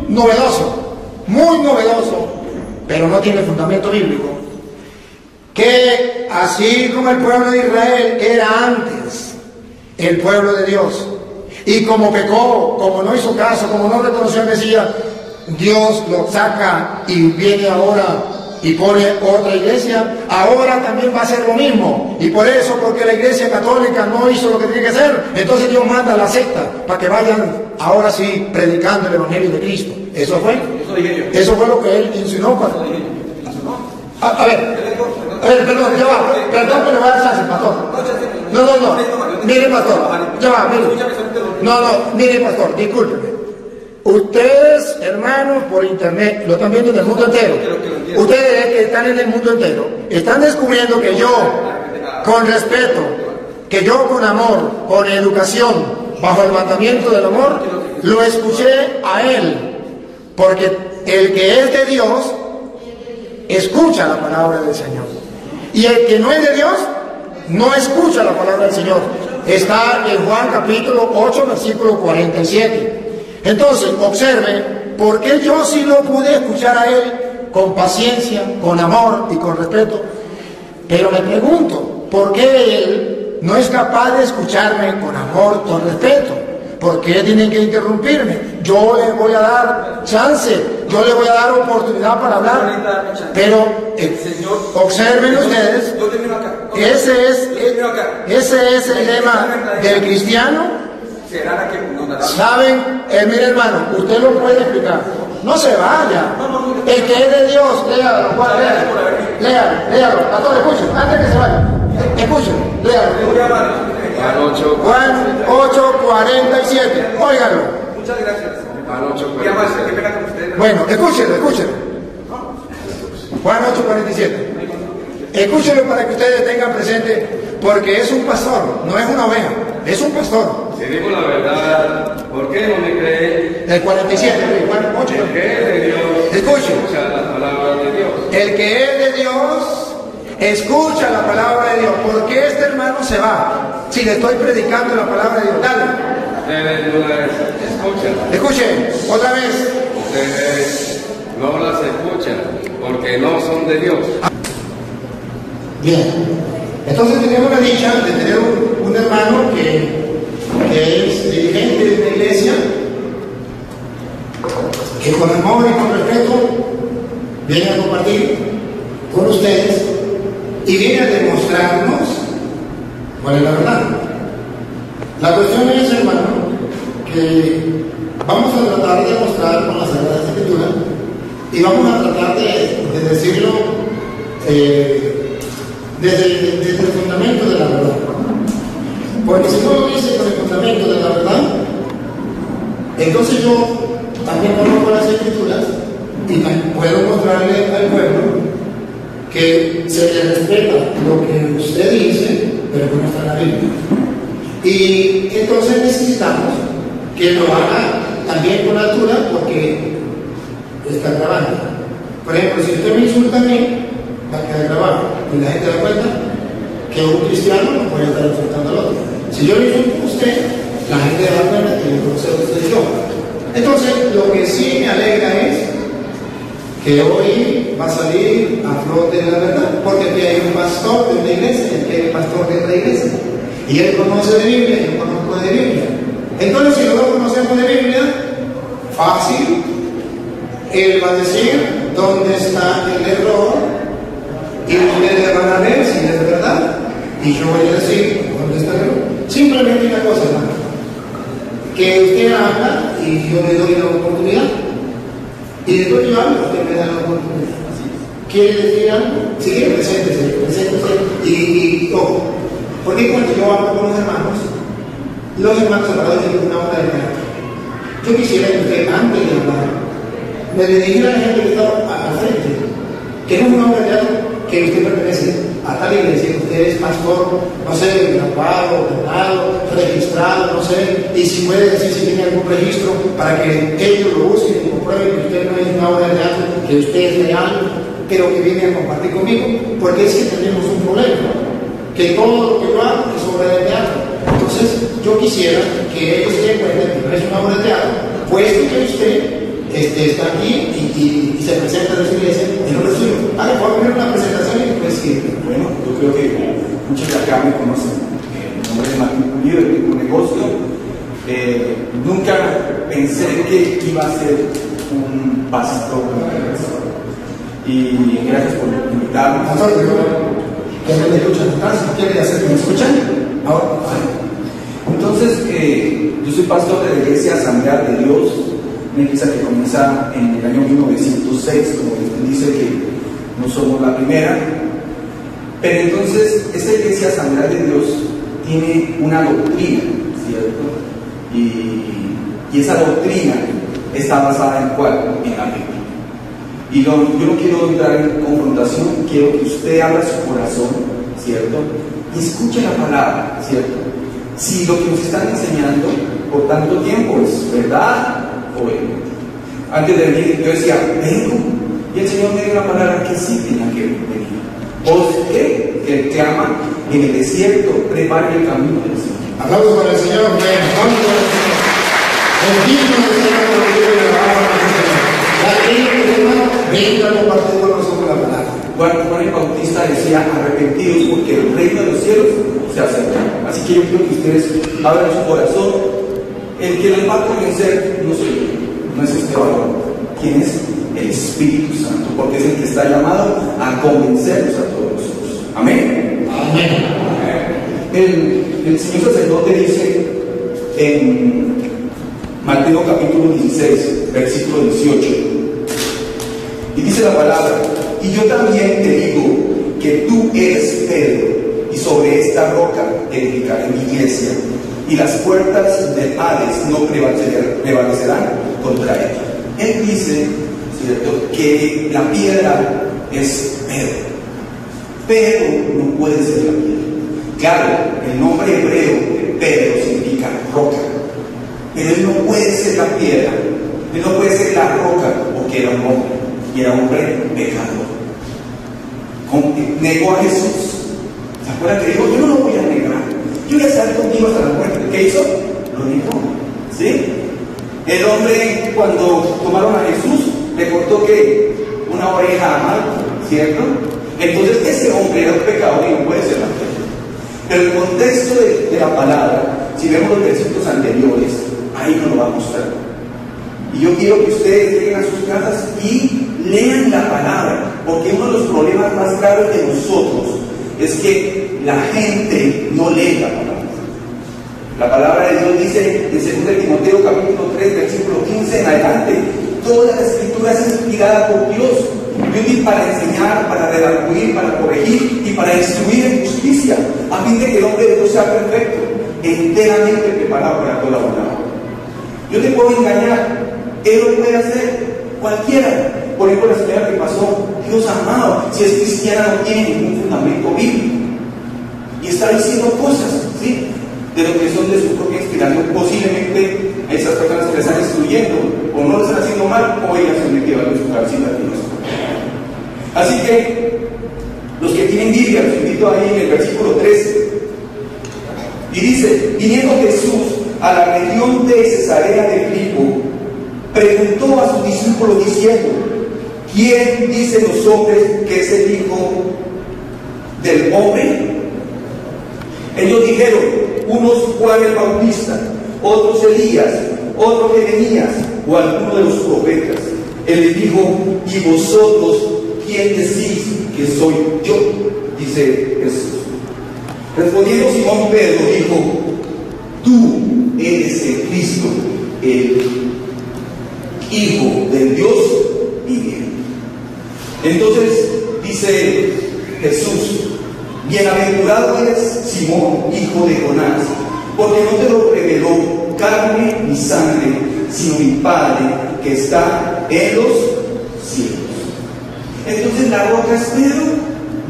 novedoso, pero no tiene fundamento bíblico. Que así como el pueblo de Israel era antes el pueblo de Dios, y como pecó, como no hizo caso, como no reconoció al Mesías, Dios lo saca y viene ahora y pone otra iglesia, ahora también va a ser lo mismo. Y por eso, porque la iglesia católica no hizo lo que tenía que hacer, entonces Dios manda a la secta para que vayan ahora sí predicando el evangelio de Cristo. Eso fue lo que él insinuó. A ver, perdón, ya va, perdón que le voy a dar chance, pastor. No, mire, pastor, ya va, mire. Mire, pastor, discúlpeme. Ustedes, hermanos, por internet, lo están viendo en el mundo entero. Ustedes que están en el mundo entero, están descubriendo que yo, con respeto, que yo con amor, con educación, bajo el mandamiento del amor, lo escuché a él. Porque el que es de Dios, escucha la palabra del Señor. Y el que no es de Dios, no escucha la palabra del Señor. Está en Juan capítulo 8, versículo 47. Entonces, observe, ¿por qué yo sí lo pude escuchar a él con paciencia, con amor y con respeto? Pero me pregunto, ¿por qué él no es capaz de escucharme con amor, con respeto? ¿Por qué tienen que interrumpirme? Yo le voy a dar chance, yo le voy a dar oportunidad para hablar. Pero observen ustedes, ese es el lema del cristiano. ¿Saben? Mire, hermano, usted lo puede explicar. No se vaya. El que es de Dios, léalo. A todos escuchen, antes que se vaya. Escuchen, léalo. Juan 8:47. Óiganlo. Muchas gracias. Juan 8:47. Bueno, escúchenlo. Juan 8:47. Escúchenlo para que ustedes tengan presente, porque es un pastor, no es una oveja, es un pastor. Si digo la verdad, ¿por qué no me creen? El 47, Juan 8. El que es de Dios, escuchen. escucha la palabra de Dios. El que es de Dios, escucha la palabra de Dios. ¿Por qué este hermano se va? Si le estoy predicando la palabra de Dios, dale. Ustedes no las escuchan. Escuchen, otra vez. Ustedes no las escuchan porque no son de Dios. Bien, entonces tenemos la dicha de tener un hermano que es dirigente de una iglesia, que con amor y con respeto viene a compartir con ustedes y viene a demostrarnos cuál es la verdad. La cuestión es, hermano, que vamos a tratar de mostrar con las Sagradas Escrituras y vamos a tratar de decirlo desde el fundamento de la verdad. Porque si no lo dice con el fundamento de la verdad, entonces yo también conozco las Escrituras y puedo mostrarle al pueblo que se le respeta lo que usted dice, pero que no está en la Biblia. Y entonces necesitamos que lo haga también con altura, porque está grabando. Por ejemplo, si usted me insulta a mí, va a quedar grabado y la gente da cuenta que un cristiano no puede estar insultando al otro. Si yo le insulto a usted, la gente da cuenta que yo conozco a usted y yo. Entonces, lo que sí me alegra es que hoy va a salir a flote la verdad, porque aquí hay un pastor de una iglesia y aquí hay un pastor de otra iglesia, y él conoce de Biblia y yo conozco de Biblia. Entonces, si los dos conocemos de Biblia, fácil, él va a decir dónde está el error y ustedes van a ver si es verdad, y yo voy a decir dónde está el error. Simplemente una cosa, hermano, que usted habla y yo le doy la oportunidad, y después yo hablo, usted me da la oportunidad. ¿Quiere decir algo? Sí, preséntese. Y ojo, porque cuando yo hablo con los hermanos sagrados tienen una obra de teatro. Yo quisiera que usted, antes de hablar, me dirigiera a la gente que está al frente, que no es una obra de teatro, que usted pertenece a tal iglesia, que usted es pastor, no sé, graduado, ordenado, registrado, no sé, y si puede decir si tiene algún registro para que ellos lo busquen y comprueben que usted no es una obra de teatro, que usted es real, pero que viene a compartir conmigo, porque es que tenemos un problema, que todo lo que yo hago es obra de teatro. Entonces, yo quisiera que ellos se den cuenta que no es una obra de teatro, puesto que usted está aquí y se presenta en esa iglesia en nombre suyo. ¿Puedo poner una presentación? Y pues sí. Bueno, yo creo que muchos de acá me conocen. Mi nombre es Martín Pulido, de mi negocio. Nunca pensé que iba a ser un pastor. Y gracias por invitarme. ¿Qué me escuchan? Si quieren hacer que me escuchan. Ahora. Entonces, yo soy pastor de la Iglesia Asamblea de Dios, una iglesia que comienza en el año 1906, como dice que no somos la primera. Pero entonces, esta Iglesia Asamblea de Dios tiene una doctrina, ¿cierto? Y esa doctrina está basada en ¿cuál? En la Biblia. Y yo no quiero entrar en confrontación, quiero que usted abra su corazón, ¿cierto? Y escuche la palabra, ¿cierto? Si lo que nos están enseñando por tanto tiempo es verdad o no. Antes de venir, yo decía, vengo, y el Señor me dio una palabra que sí tenía que venir. ¿Por qué? Que el clama en el desierto, prepare el camino del Señor. Aplausos para el Señor, aplausos para el Señor. El digno de ser aplaudido y alabado por el Señor. La ley, hermano, venga a compartir con nosotros la palabra. Juan el Bautista decía, arrepentidos porque el reino de los cielos se acerca. Así que yo quiero que ustedes abran su corazón. El que les va a convencer no soy yo, no es este varón. ¿Quién es? El Espíritu Santo, porque es el que está llamado a convencernos a todos nosotros. Amén. Amén. El señor sacerdote dice en Mateo capítulo 16, versículo 18, y dice la palabra, y yo también te digo que tú eres Pedro, y sobre esta roca edificaré mi iglesia, y las puertas del Hades no prevalecerán contra ella. Él dice, ¿cierto?, que la piedra es Pedro. Pedro no puede ser la piedra. Claro, el nombre hebreo de Pedro significa roca, pero él no puede ser la piedra, él no puede ser la roca, porque era un hombre, y era un hombre pecador. Negó a Jesús. ¿Se acuerdan que dijo? Yo no lo voy a negar, yo voy a estar contigo hasta la muerte? ¿Qué hizo? Lo negó. ¿Sí? El hombre, cuando tomaron a Jesús, le cortó ¿qué? Una oreja a mal, ¿cierto? Entonces ese hombre era un pecador y no puede ser la piedra. Pero el contexto de la palabra, si vemos los versículos anteriores, ahí nos lo va a mostrar. Y yo quiero que ustedes lleguen a sus casas y lean la palabra, porque uno de los problemas más graves de nosotros es que la gente no lee la palabra. La palabra de Dios dice en 2 Timoteo capítulo 3, versículo 15 en adelante, toda la escritura es inspirada por Dios, y útil para enseñar, para redarguir, para corregir y para instruir en justicia, a fin de que el hombre de Dios sea perfecto, enteramente preparado para toda buena obra. Yo te puedo engañar, él lo puede hacer, cualquiera. Por ejemplo, la señora que pasó, Dios amado, si es cristiana no tiene ningún fundamento bíblico y está diciendo cosas, ¿sí?, de lo que son de su propia inspiración. Posiblemente a esas personas que le están instruyendo o no lo están haciendo mal, o ellas son equivalentes a su cabecita de Dios. Así que los que tienen Biblia, los invito ahí en el versículo 13, y dice, viniendo Jesús a la región de Cesarea de Filipo, preguntó a sus discípulos diciendo, ¿quién dicen los hombres que es el Hijo del Hombre? Ellos dijeron, unos Juan el Bautista, otros Elías, otros Jeremías o alguno de los profetas. Él les dijo, ¿y vosotros quién decís que soy yo? Dice Jesús. Respondiendo Simón Pedro dijo, tú eres el Cristo, el Hijo del Dios viviente. Entonces dice Jesús, bienaventurado eres Simón, hijo de Jonás, porque no te lo reveló carne ni sangre, sino mi Padre que está en los cielos. Entonces, ¿la roca es Pedro?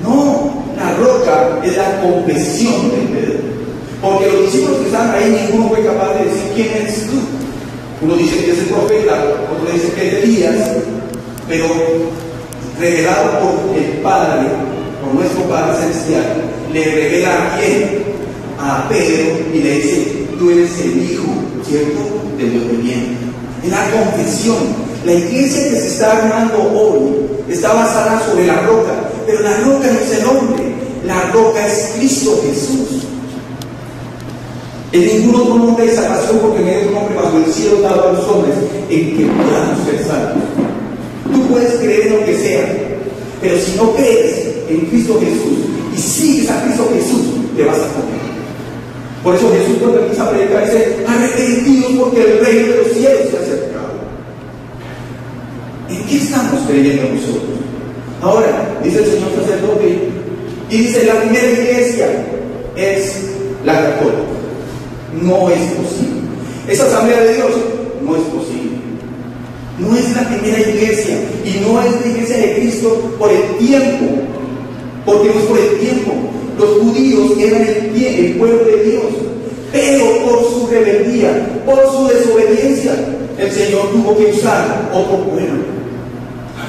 No, la roca es la confesión de Pedro. Porque los discípulos que están ahí, ninguno fue capaz de decir, ¿quién eres tú? Uno dice que es el profeta, otro dice que es Elías, pero revelado por el Padre, por nuestro Padre Celestial, le revela a quién, a Pedro, y le dice, tú eres el Hijo, ¿cierto?, del Dios viviente. Es la confesión. La iglesia que se está armando hoy está basada sobre la roca, pero la roca no es el hombre, la roca es Cristo Jesús. En ningún otro nombre de salvación, porque no hay otro nombre bajo el cielo dado a los hombres en que podamos ser salvos. Tú puedes creer en lo que sea, pero si no crees en Cristo Jesús y sigues a Cristo Jesús, te vas a comer. Por eso Jesús, cuando empieza a predicar, dice: arrepentidos porque el reino de los cielos se ha acercado. ¿En qué estamos creyendo nosotros? Ahora, dice el señor sacerdote, y dice: la primera iglesia es la católica. No es posible. Esa asamblea de Dios no es posible. No es la primera iglesia, y no es la iglesia de Cristo por el tiempo, porque no es por el tiempo. Los judíos eran el pueblo de Dios, pero por su rebeldía, por su desobediencia, el Señor tuvo que usar otro pueblo.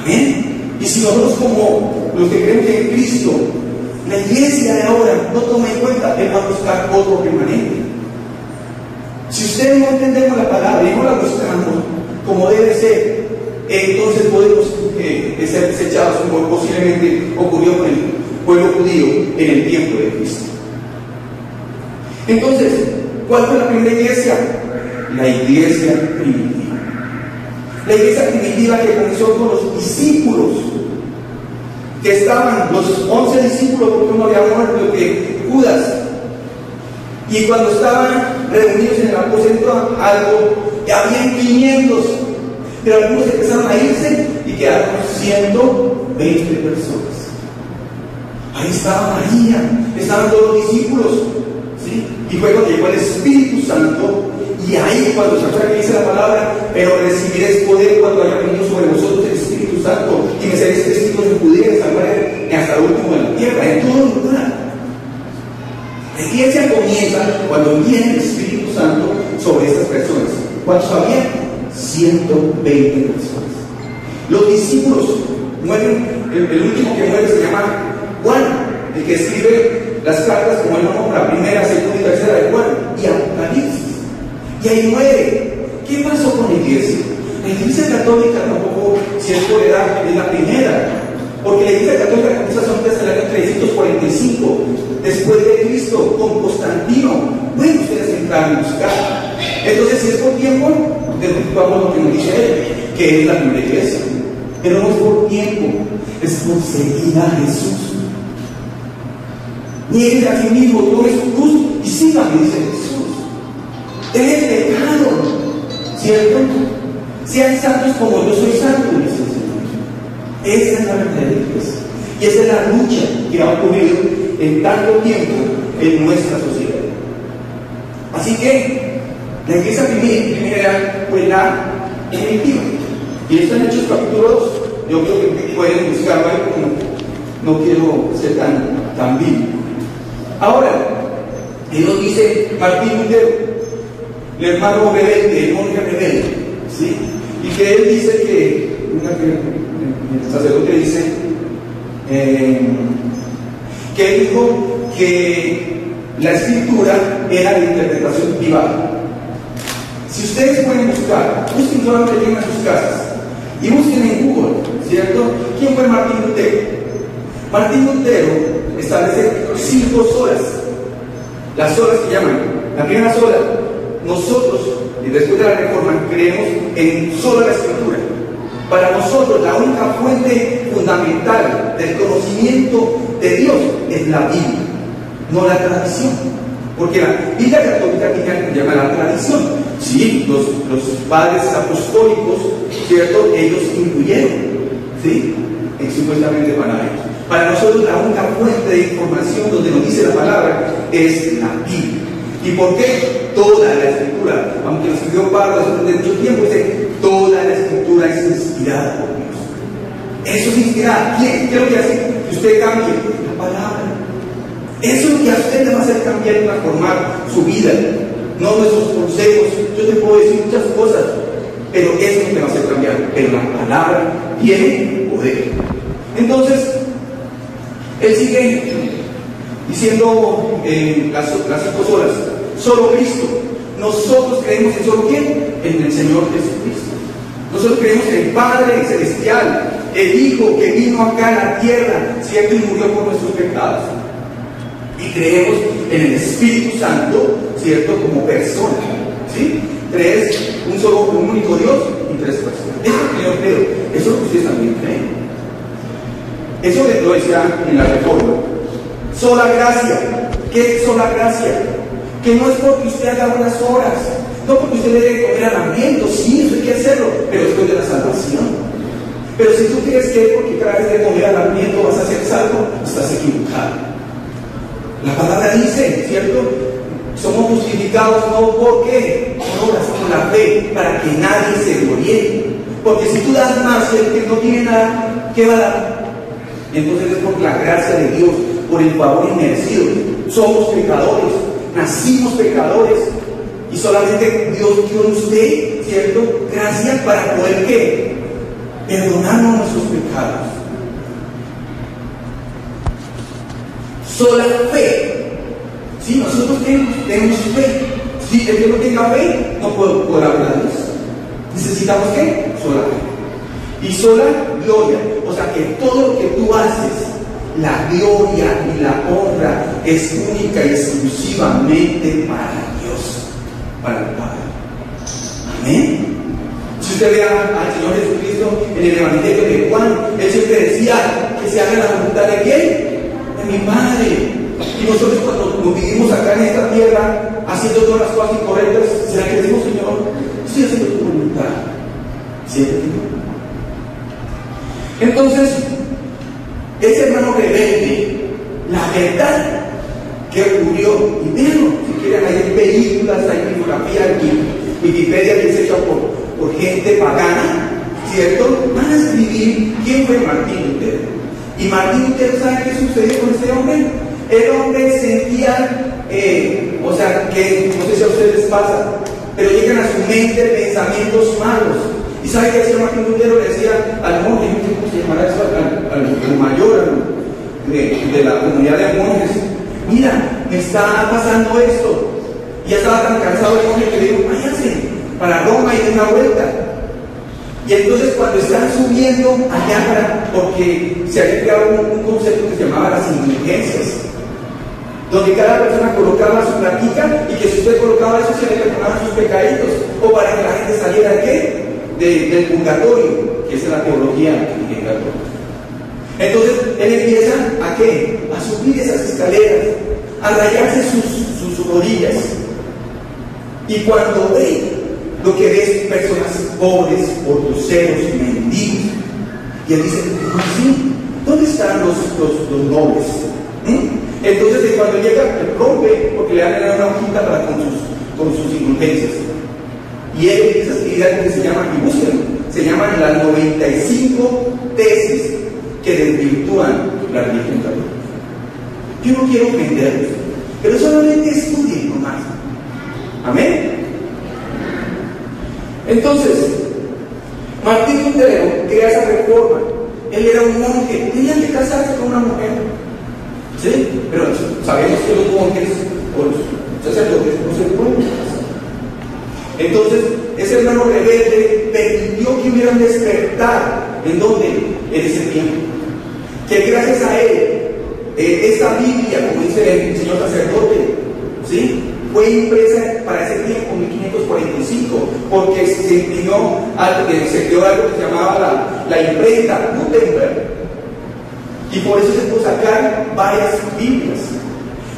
Amén. Y si nosotros, como los que creemos en Cristo, la iglesia de ahora no toma en cuenta, Él va a buscar otro remanente. Si ustedes no entendemos la palabra y no la buscamos como debe ser, entonces podemos ser desechados, como posiblemente ocurrió con el pueblo judío en el tiempo de Cristo. Entonces, ¿cuál fue la primera iglesia? La iglesia primitiva. La iglesia primitiva que comenzó con los discípulos, que estaban los 11 discípulos, porque uno había muerto, que Judas. Y cuando estaban reunidos en el aposento algo, habían 500, pero algunos empezaron a irse y quedaron 120 personas. Ahí estaba María, estaban todos los discípulos, ¿sí? Y fue cuando llegó el Espíritu Santo, y ahí cuando se acuerda que dice la palabra: pero recibiréis poder cuando haya venido sobre vosotros el Espíritu Santo, y me seréis testigos en Judea, en Samaria, hasta el último de la tierra, en todo lugar. La iglesia comienza cuando viene el Espíritu Santo sobre estas personas. ¿Cuántos había? 120 personas. Los discípulos mueren. El último que muere se llama Juan, el que escribe las cartas, como él lo nombra, primera, segunda y tercera de Juan y Apocalipsis. Y ahí muere. ¿Qué pasó con la iglesia? La iglesia católica tampoco, si es por edad, es la primera. Porque la iglesia católica comienza desde el año 345 después de Cristo, con Constantino. Bueno, ustedes entraron a buscar. Entonces, si es por tiempo, vamos lo que nos dice él, que es la primera iglesia. Pero no es por tiempo, es por seguir a Jesús. Nieguense a sí mismo, tome su cruz y síganme, dice Jesús. Es el pecado, ¿cierto? Sean santos como yo soy santo, dice el Señor. Esa es la verdadera iglesia. Y esa es la lucha que ha ocurrido en tanto tiempo en nuestra sociedad. Así que la iglesia primera fue la primitiva. Y esto en Hechos capítulo 2. Yo creo que pueden buscarlo ahí, como no quiero ser tan vivo. Ahora, Él nos dice Martín Lutero, el hermano rebelde, el monje rebelde, ¿sí? Y que él dice que el sacerdote dice que él dijo que la escritura era de interpretación privada. Si ustedes pueden buscar, busquen solamente en sus casas y busquen en Google, ¿cierto? ¿Quién fue Martín Lutero? Martín Lutero establece 5 solas, las solas que llaman. La primera sola, nosotros, y después de la Reforma, creemos en sola la escritura. Para nosotros la única fuente fundamental del conocimiento de Dios es la Biblia, no la tradición. Porque la Biblia católica tiene algo que llama la tradición. Sí, los padres apostólicos, ¿cierto? Ellos incluyeron, ¿sí? Supuestamente para ellos. Para nosotros la única fuente de información donde nos dice la palabra es la Biblia. ¿Y por qué? Toda la escritura, aunque lo escribió Pablo después de mucho tiempo, dice: toda la escritura es inspirada por Dios. Eso es inspirada. ¿Qué es lo que hace que usted cambie? La palabra. Eso es lo que a usted le va a hacer cambiar y transformar su vida. No nuestros consejos. Yo te puedo decir muchas cosas, pero eso es lo que me va a hacer cambiar. Pero la palabra tiene poder. Entonces, él sigue diciendo las 5 solas: solo Cristo. Nosotros creemos en solo quién, en el Señor Jesucristo. Nosotros creemos en el Padre Celestial, el Hijo que vino acá a la tierra, ¿cierto? Y murió por nuestros pecados. Y creemos en el Espíritu Santo, ¿cierto? Como persona, ¿sí? Tres, un único Dios y tres personas. Eso es lo que yo creo. Eso es lo que ustedes también creen. Eso lo decía en la Reforma. Sola gracia. ¿Qué es sola gracia? Que no es porque usted haga buenas obras, no porque usted le debe comer al hambriento, sí, eso hay que hacerlo, pero después de la salvación. Pero si tú crees que porque cada vez de comer al hambriento vas a ser salvo, estás equivocado. La palabra dice, ¿cierto? Somos justificados no porque por obras, por la fe, para que nadie se gloríe. Porque si tú das más y el que no tiene nada, ¿qué va a dar? Entonces es por la gracia de Dios, por el favor inmerecido. Somos pecadores, nacimos pecadores, y solamente Dios dio en usted, ¿cierto? Gracia para poder, ¿qué? Perdonarnos nuestros pecados. Sola fe. Si nosotros tenemos fe, si el que no tenga fe, no puede hablar de Dios. ¿Necesitamos qué? Sola fe. Y sola gloria. O sea que todo lo que tú haces, la gloria y la honra es única y exclusivamente para Dios, para el Padre. Amén. Si usted ve al Señor Jesucristo en el Evangelio de Juan, Él siempre decía que se haga la voluntad de ¿quién? De mi Padre. Y nosotros cuando nos vivimos acá en esta tierra, haciendo todas las cosas incorrectas, ¿será que decimos, Señor, estoy haciendo tu voluntad? Siempre que no. Entonces, ese hermano rebelde, la verdad que ocurrió, y veanlo, si quieren, hay películas, hay bibliografía, Wikipedia que es hecha por gente pagana, ¿cierto? Van a escribir quién fue Martín Lutero. Y Martín Lutero, ¿sabe qué sucedió con este hombre? El hombre sentía, o sea, que no sé si a ustedes les pasa, pero llegan a su mente pensamientos malos. ¿Y sabe qué decía Martín Lutero? Le decía al monje, ¿cómo se llamará eso? Al mayor de la comunidad de monjes: mira, me está pasando esto. Y ya estaba tan cansado el monje que le dijo: váyanse para Roma y den una vuelta. Y entonces cuando están subiendo allá, porque se había creado un concepto que se llamaba las indulgencias, donde cada persona colocaba su platica y que si usted colocaba eso se le perdonaban sus pecaditos, o para que la gente saliera ¿de qué? Del purgatorio, que es la teología griega. Entonces él empieza ¿a qué? A subir esas escaleras, a rayarse sus rodillas, y cuando ve lo que ves personas pobres, portuceros, mendigos, y él dice: ¿sí? ¿Dónde están los nobles? Entonces cuando llega, rompe, porque le dan una hojita para con sus indulgencias, y él empieza a escribir algo que se llama, y búsquenlo, se llaman las 95 tesis que desvirtúan la religión católica. Yo no quiero ofenderlos, pero solamente estudien nomás. Amén. Entonces, Martín Lutero crea esa reforma. Él era un monje, tenía que casarse con una mujer, ¿sí? Pero sabemos que los monjes o los sacerdotes no se pueden casar. Entonces, ese hermano rebelde permitió que hubiera un despertar. ¿En dónde? En ese tiempo. Que gracias a él, esta Biblia, como dice el señor sacerdote, ¿sí?, fue impresa para ese tiempo, 1545, porque se imprimió algo, se creó algo que se llamaba la imprenta Gutenberg, y por eso se pudo sacar varias Biblias.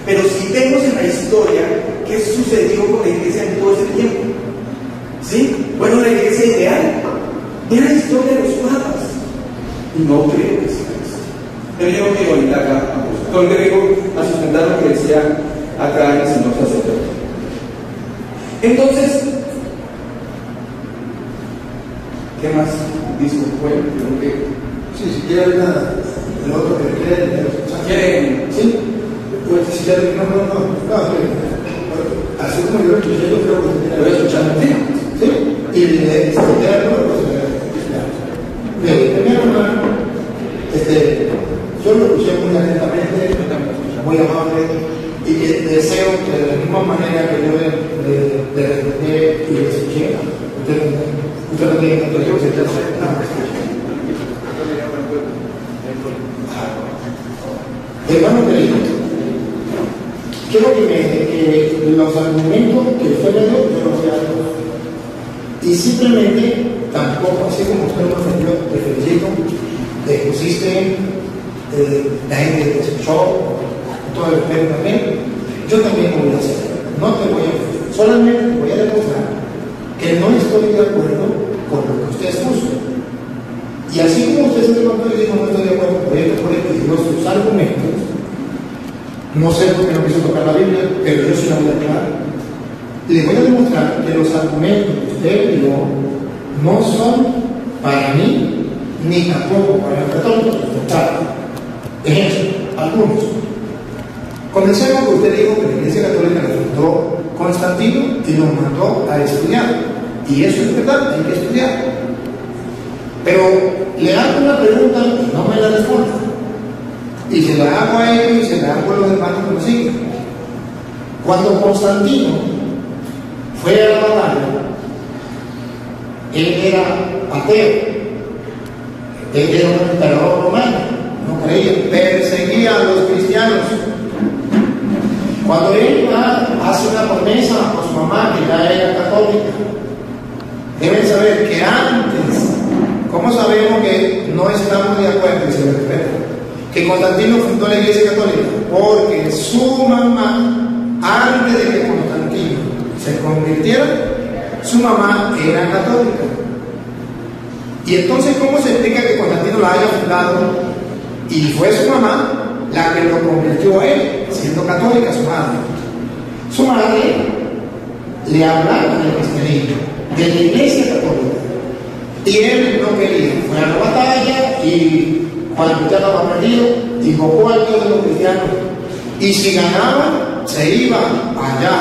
Pero si vemos en la historia qué sucedió con la iglesia en todo ese tiempo, ¿sí? Bueno, la iglesia ideal, vean la historia de los papas, y no creo que sea eso. Pero yo no quiero ir acá, donde vengo a sustentar lo que decía acá el señor sacerdote. Entonces, ¿qué más dice el pueblo? Creo que sí, si quiere el otro que quiere ¿quieren? Sí, pues si ya no, así como yo lo escuché, yo creo que lo voy a escuchar. Sí, y le expliqué primero, hermano, yo lo escuché muy atentamente, muy amable, y deseo que de la misma manera que yo le respondí y le escuché, usted Usted no tiene católico. Hermano querido, quiero que los argumentos que usted me dio, yo los voy a dar. Y simplemente, tampoco, así como usted me felicito, pusiste la gente que se echó, todo el pelo también, yo también lo voy a hacer. No te voy a, solamente te voy a demostrar que no estoy de acuerdo con lo que usted expuso. Y así como usted se levantó y dijo no estoy de acuerdo por esto y dio sus argumentos, no sé por qué no quiso tocar la Biblia, pero yo sí la voy a aclarar. Le voy a demostrar que los argumentos que usted dio no son para mí, ni tampoco para el católico. Ejemplo, algunos. Comencemos que usted dijo que la Iglesia Católica le fundó Constantino y nos mandó a estudiar. Y eso es verdad, hay que estudiar. Pero le hago una pregunta y no me la responda. Y se la hago a ellos y se la hago a los hermanos que me siguen. Cuando Constantino fue a la batalla, él era ateo. Él era un emperador romano, no creía, perseguía a los cristianos. Cuando él hace una promesa a su mamá, que ya era católica, deben saber que antes, ¿cómo sabemos que no estamos de acuerdo y se respeta? Que Constantino fundó la Iglesia Católica, porque su mamá, antes de que Constantino se convirtiera, su mamá era católica. Y entonces, ¿cómo se explica que Constantino la haya fundado y fue su mamá la que lo convirtió a él, siendo católica su madre? Su madre le hablaba del cristianismo, de la Iglesia Católica, y él no quería. Fue a la batalla y cuando ya estaba perdido, invocó al Dios de los cristianos, y si ganaba, se iba allá.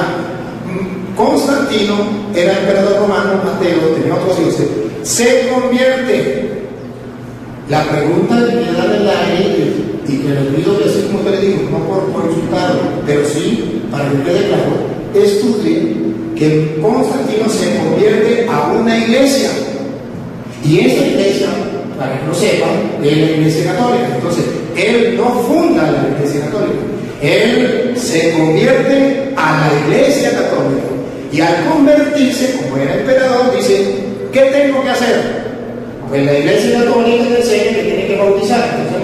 Constantino era emperador romano, ateo, tenía otros dioses, se convierte. La pregunta que queda en el aire y que le pido que así como usted le dijo, no por insultarlo, pero sí para que quede claro, estudie que Constantino se convierte a una iglesia, y esa iglesia, para que lo sepan, es la Iglesia Católica. Entonces, él no funda la Iglesia Católica, él se convierte a la Iglesia Católica, y al convertirse, como era emperador, dice, ¿qué tengo que hacer? Pues la Iglesia Católica le enseña que tiene que bautizar. Entonces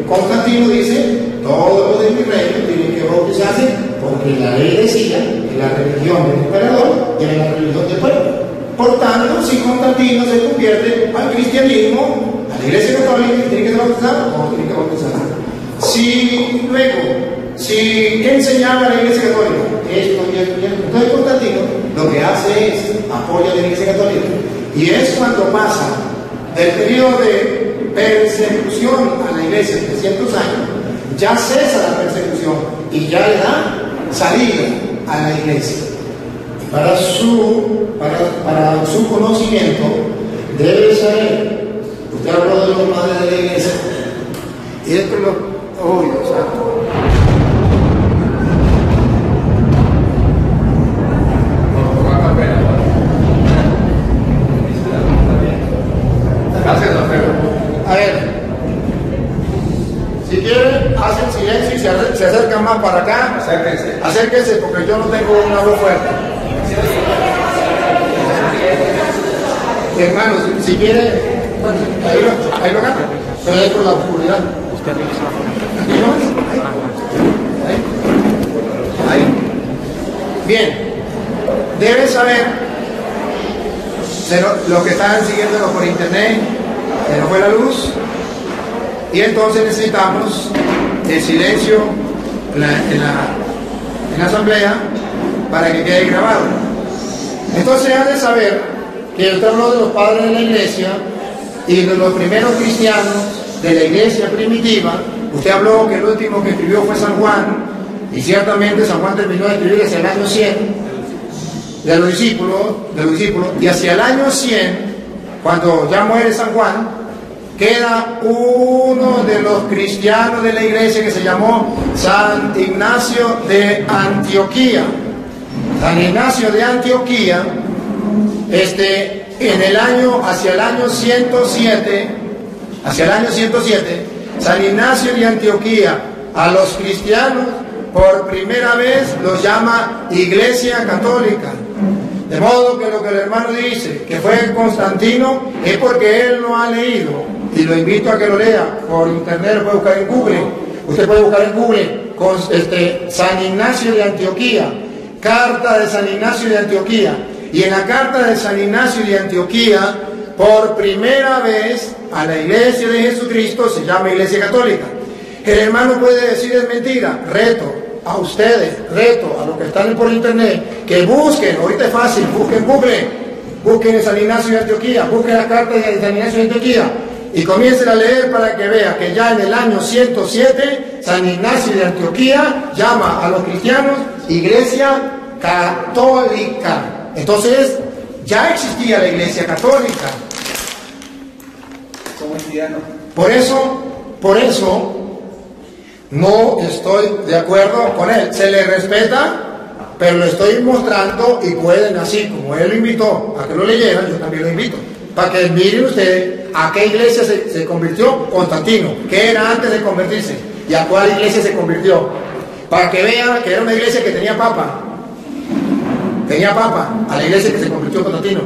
Constantino dice, todos los de mi reino tienen que bautizarse, porque la ley decía que la religión del emperador era la religión del pueblo. Por tanto, si Constantino se convierte al cristianismo, a la Iglesia Católica, ¿tiene que bautizar o tiene que bautizarse? ¿Qué enseñaba la Iglesia Católica? Esto y esto y esto. Entonces Constantino lo que hace es apoya a la Iglesia Católica. Y es cuando pasa del periodo de persecución a la Iglesia, 300 años, ya cesa la persecución y ya le da salida a la Iglesia. Para su conocimiento, debe saber, usted habló de los padres de la Iglesia, y esto lo oye, exacto. A ver, si quieren, hacen silencio y se acercan más para acá. Acérquense porque yo no tengo una voz fuerte. Hermanos, si quieren, ahí lo agarran, pero ahí por la oscuridad. Ahí. Bien, deben saber, los que están siguiéndonos por internet, se nos fue la luz, y entonces necesitamos el silencio en la asamblea para que quede grabado. Entonces han de saber que usted habló de los padres de la iglesia y de los primeros cristianos de la iglesia primitiva. Usted habló que el último que escribió fue San Juan, y ciertamente San Juan terminó de escribir hacia el año 100 de los discípulos, y hacia el año 100, cuando ya muere San Juan, queda uno de los cristianos de la iglesia que se llamó San Ignacio de Antioquía. San Ignacio de Antioquía, hacia el año 107, San Ignacio de Antioquía a los cristianos por primera vez los llama Iglesia Católica. De modo que lo que el hermano dice, que fue Constantino, es porque él no ha leído. Y lo invito a que lo lea por internet, lo puede buscar en Google. Usted puede buscar en Google San Ignacio de Antioquía, carta de San Ignacio de Antioquía. Y en la carta de San Ignacio de Antioquía, por primera vez a la Iglesia de Jesucristo se llama Iglesia Católica. El hermano puede decir es mentira. Reto a ustedes, reto a los que están por internet, que busquen, ahorita es fácil, busquen Google, busquen San Ignacio de Antioquía, busquen la carta de San Ignacio de Antioquía y comiencen a leer para que vea que ya en el año 107 San Ignacio de Antioquía llama a los cristianos Iglesia Católica. Entonces ya existía la Iglesia Católica. Somos cristianos. Por eso no estoy de acuerdo con él. Se le respeta, pero lo estoy mostrando y pueden, así como él lo invitó a que lo leyeran, yo también lo invito. Para que miren ustedes a qué iglesia se convirtió Constantino, qué era antes de convertirse y a cuál iglesia se convirtió. Para que vean que era una iglesia que tenía papa. Tenía papa a la iglesia que se convirtió Constantino.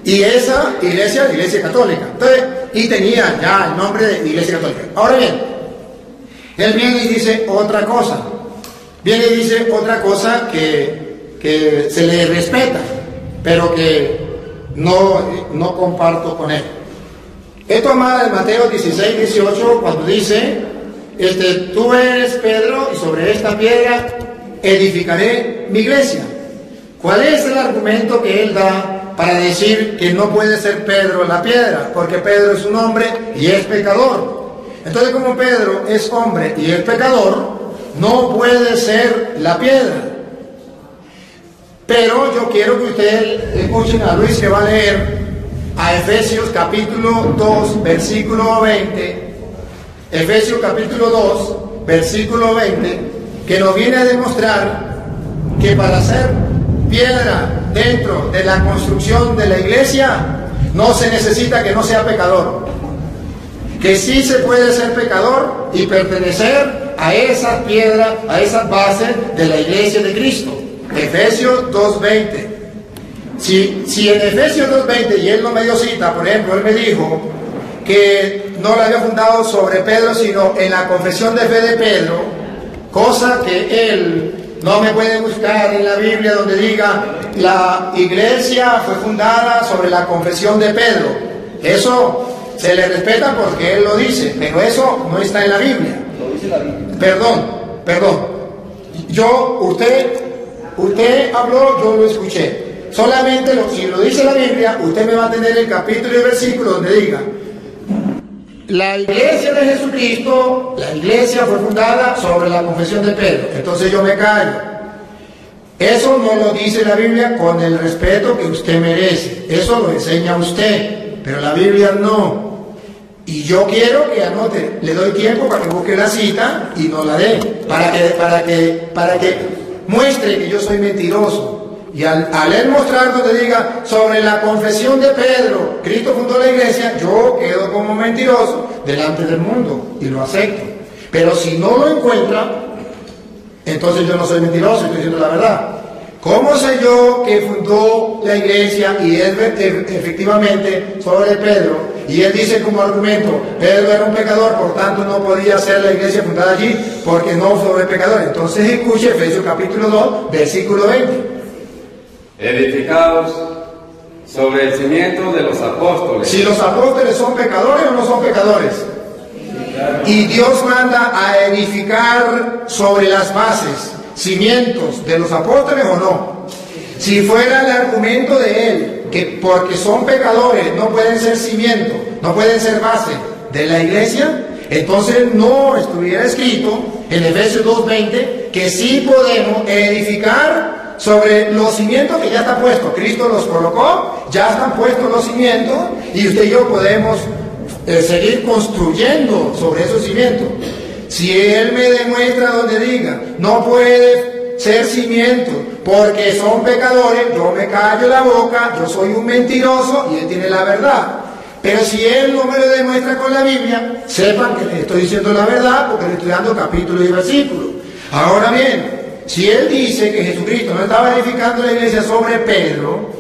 Y esa iglesia, la Iglesia Católica. Entonces, y tenía ya el nombre de Iglesia Católica. Ahora bien, él viene y dice otra cosa. Viene y dice otra cosa que se le respeta, pero que no comparto con él. He tomado de Mateo 16, 18, cuando dice, tú eres Pedro y sobre esta piedra edificaré mi iglesia. ¿Cuál es el argumento que él da para decir que no puede ser Pedro la piedra? Porque Pedro es un hombre y es pecador. Entonces, como Pedro es hombre y es pecador, no puede ser la piedra. Pero yo quiero que ustedes escuchen a Luis, que va a leer a Efesios capítulo 2, versículo 20. Efesios capítulo 2, versículo 20, que nos viene a demostrar que para ser piedra dentro de la construcción de la iglesia no se necesita que no sea pecador. Que sí se puede ser pecador y pertenecer a esas piedras, a esas bases de la iglesia de Cristo. Efesios 2.20. Si en Efesios 2.20, y él no me dio cita, por ejemplo, él me dijo que no la había fundado sobre Pedro, sino en la confesión de fe de Pedro, cosa que él no me puede buscar en la Biblia donde diga la iglesia fue fundada sobre la confesión de Pedro. Eso se le respeta porque él lo dice, pero eso no está en la Biblia. Lo dice la Biblia. Perdón. Usted habló, yo lo escuché. Solamente si lo dice la Biblia, usted me va a tener el capítulo y el versículo donde diga: la iglesia de Jesucristo, la iglesia fue fundada sobre la confesión de Pedro. Entonces yo me callo. Eso no lo dice la Biblia con el respeto que usted merece. Eso lo enseña usted, pero la Biblia no. Y yo quiero que anote, le doy tiempo para que busque la cita y no la dé, para que muestre que yo soy mentiroso. Y al él mostrar donde diga sobre la confesión de Pedro, Cristo fundó la iglesia, yo quedo como mentiroso delante del mundo y lo acepto. Pero si no lo encuentra, entonces yo no soy mentiroso, estoy diciendo la verdad. ¿Cómo sé yo que fundó la iglesia y es efectivamente sobre Pedro? Y él dice como argumento, Pedro era un pecador, por tanto no podía ser la iglesia fundada allí, porque no sobre pecador. Entonces escuche Efesios capítulo 2, versículo 20. Edificados sobre el cimiento de los apóstoles. Si los apóstoles son pecadores o no son pecadores. Y Dios manda a edificar sobre las bases, cimientos de los apóstoles o no. Si fuera el argumento de él, que porque son pecadores no pueden ser cimiento, no pueden ser base de la iglesia, entonces no estuviera escrito en Efesios 2.20 que sí podemos edificar sobre los cimientos que ya están puestos. Cristo los colocó, ya están puestos los cimientos y usted y yo podemos seguir construyendo sobre esos cimientos. Si él me demuestra donde diga no puede ser cimiento, porque son pecadores, yo me callo la boca, yo soy un mentiroso y él tiene la verdad. Pero si él no me lo demuestra con la Biblia, sepan que le estoy diciendo la verdad porque le estoy dando capítulo y versículo. Ahora bien, si él dice que Jesucristo no estaba edificando la iglesia sobre Pedro,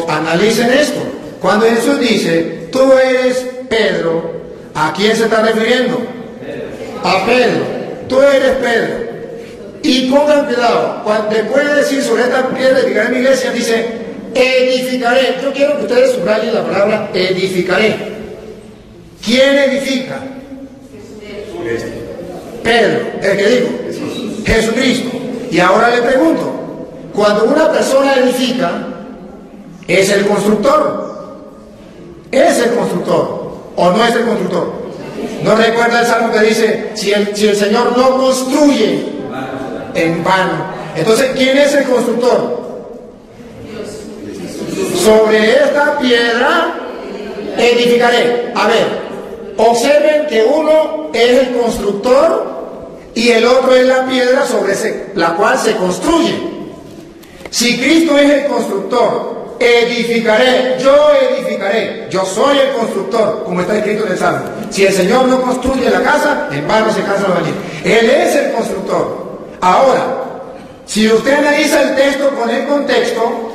analicen esto. Cuando Jesús dice, tú eres Pedro, ¿a quién se está refiriendo? A Pedro. Tú eres Pedro. Y pongan cuidado, cuando después de decir sobre esta piedra edificaré mi iglesia, dice, edificaré. Yo quiero que ustedes subrayen la palabra edificaré. ¿Quién edifica? Pedro, el que dijo, Jesucristo. Y ahora le pregunto, cuando una persona edifica, ¿es el constructor? ¿Es el constructor o no es el constructor? ¿No recuerda el salmo que dice, si el Señor no construye, en vano? Entonces, ¿quién es el constructor? Sobre esta piedra edificaré. A ver, observen que uno es el constructor y el otro es la piedra sobre la cual se construye. Si Cristo es el constructor, edificaré, yo soy el constructor, como está escrito en el Salmo. Si el Señor no construye la casa, en vano se cansan los albañiles. Él es el constructor. Ahora, si usted analiza el texto con el contexto,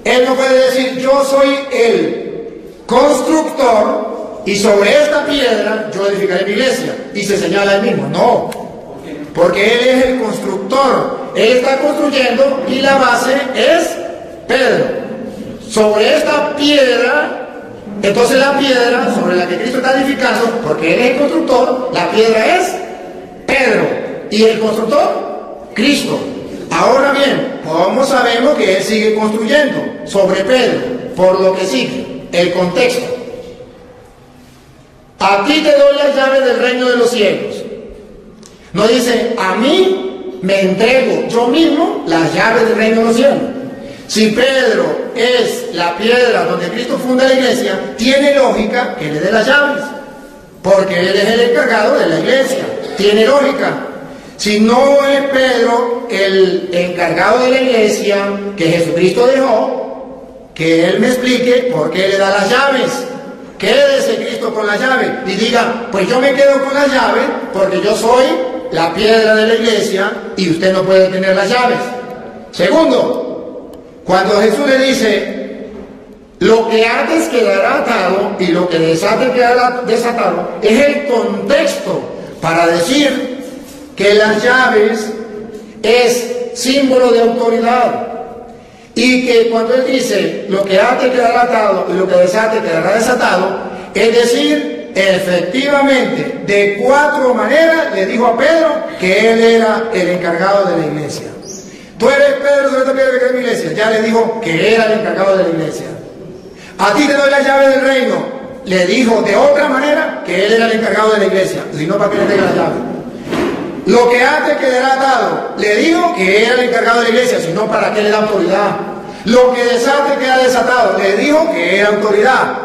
él no puede decir, yo soy el constructor y sobre esta piedra yo edificaré mi iglesia, y se señala él mismo. No, porque él es el constructor, él está construyendo y la base es Pedro. Sobre esta piedra, entonces la piedra sobre la que Cristo está edificando, porque él es el constructor, la piedra es Pedro y el constructor, Cristo. Ahora bien, ¿cómo sabemos que él sigue construyendo sobre Pedro? Por lo que sigue, el contexto. A ti te doy las llaves del reino de los cielos. No dice, a mí me entrego yo mismo las llaves del reino de los cielos. Si Pedro es la piedra donde Cristo funda la iglesia, tiene lógica que le dé las llaves, porque él es el encargado de la iglesia. Tiene lógica. Si no es Pedro el encargado de la iglesia que Jesucristo dejó, que él me explique por qué le da las llaves. Quédese Cristo con las llaves y diga, pues yo me quedo con las llaves porque yo soy la piedra de la iglesia y usted no puede tener las llaves. Segundo, cuando Jesús le dice, lo que ates quedará atado y lo que desates quedará desatado, es el contexto para decir que las llaves es símbolo de autoridad. Y que cuando él dice, lo que ate quedará atado y lo que desate quedará desatado, es decir, efectivamente, de 4 maneras le dijo a Pedro que él era el encargado de la iglesia. Tú eres Pedro, sobre esta piedra que es mi iglesia. Ya le dijo que era el encargado de la iglesia. A ti te doy la llave del reino. Le dijo de otra manera que él era el encargado de la iglesia. Si no, ¿para qué le tenga la llave? Lo que ate quedará atado. Le dijo que era el encargado de la iglesia, si no, ¿para qué le da autoridad? Lo que desate queda desatado. Le dijo que era autoridad.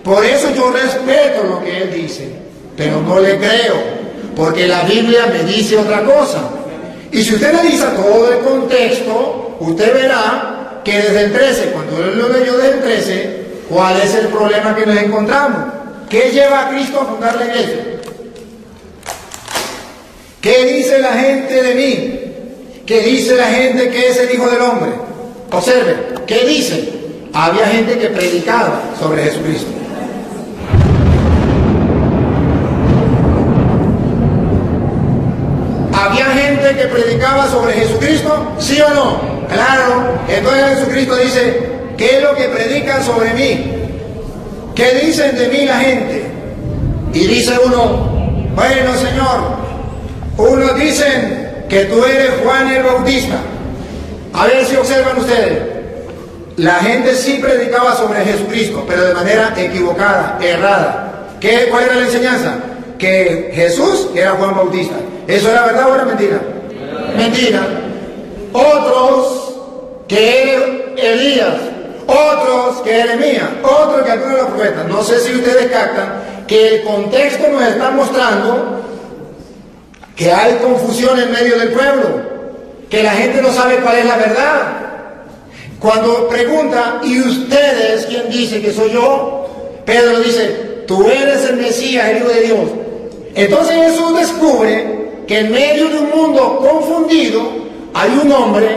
Por eso yo respeto lo que él dice, pero no le creo, porque la Biblia me dice otra cosa. Y si usted analiza todo el contexto, usted verá que desde el 13, cuando él lo leyó desde el 13, ¿cuál es el problema que nos encontramos? ¿Qué lleva a Cristo a fundar la iglesia? ¿Qué dice la gente de mí? ¿Qué dice la gente que es el Hijo del Hombre? Observen, ¿qué dice? Había gente que predicaba sobre Jesucristo. ¿Había gente que predicaba sobre Jesucristo? ¿Sí o no? Claro. Entonces Jesucristo dice, ¿qué es lo que predican sobre mí? ¿Qué dicen de mí la gente? Y dice uno, bueno, Señor, unos dicen que tú eres Juan el Bautista. A ver si observan ustedes. La gente sí predicaba sobre Jesucristo, pero de manera equivocada, errada. ¿Cuál era la enseñanza? Que Jesús era Juan Bautista. ¿Eso era verdad o era mentira? Mentira. Otros que Elías, otros que Jeremías, otros que algunos de los profetas. No sé si ustedes captan que el contexto nos está mostrando que hay confusión en medio del pueblo. que la gente no sabe cuál es la verdad. Cuando pregunta, ¿y ustedes quién dice que soy yo? Pedro dice, tú eres el Mesías, el Hijo de Dios. Entonces Jesús descubre que en medio de un mundo confundido hay un hombre